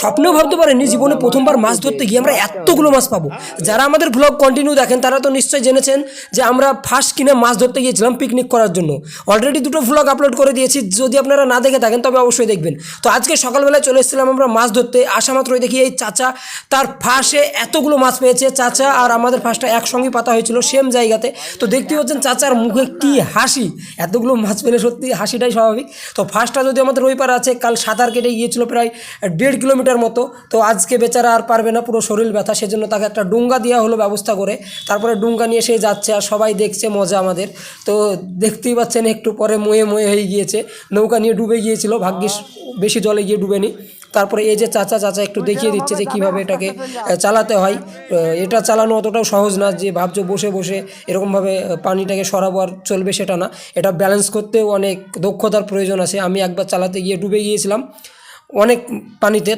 স্বপ্নেও ভাবতে পারেননি জীবনে প্রথমবার মাছ ধরতে গিয়ে আমরা এতগুলো মাছ পাবো। যারা আমাদের ব্লগ কন্টিনিউ দেখেন তারা তো নিশ্চয়ই জেনেছেন যে আমরা ফার্স্ট কিনে মাছ ধরতে গিয়েছিলাম পিকনিক করার জন্য। অলরেডি দুটো ব্লগ আপলোড করে দিয়েছি, যদি আপনারা না দেখে থাকেন তবে অবশ্যই দেখবেন। তো আজকে সকালবেলায় চলে এসেছিলাম আমরা মাছ ধরতে, আসা মাত্রই দেখি এই চাচা তার ফাঁসে এতগুলো মাছ পেয়েছে। চাচা আর আমাদের ফাঁসটা একসঙ্গে পাতা হয়েছিল সেম জায়গাতে। তো দেখতে হচ্ছেন চাচার মুখে কি হাসি, এতগুলো মাছ পেলে সত্যি হাসিটাই স্বাভাবিক। তো ফার্স্টটা যদি আমাদের ওই পারে আছে, কাল সাঁতার কেটে গিয়েছিল প্রায় 1.5 কিলোমিটার মতো। তো আজকে বেচারা আর পারবে না, পুরো শরীর ব্যথা, সেজন্য তাকে একটা ডুঙ্গা দেওয়া হলো ব্যবস্থা করে। তারপরে ডুঙ্গা নিয়ে সে যাচ্ছে আর সবাই দেখছে মজা আমাদের। তো দেখতেই পাচ্ছেন একটু পরে ময়ে হয়ে গিয়েছে, নৌকা নিয়ে ডুবে গিয়েছিল, ভাগ্যিস বেশি জলে গিয়ে ডুবেনি। তারপরে এই যে চাচা একটু দেখিয়ে দিচ্ছে যে কীভাবে এটাকে চালাতে হয়। এটা চালানো অতটাও সহজ না যে ভাবছো বসে বসে এরকমভাবে পানিটাকে সরাবো আর চলবে, সেটা না। এটা ব্যালেন্স করতেও অনেক দক্ষতার প্রয়োজন আছে। আমি একবার চালাতে গিয়ে ডুবে গিয়েছিলাম অনেক পানিতে।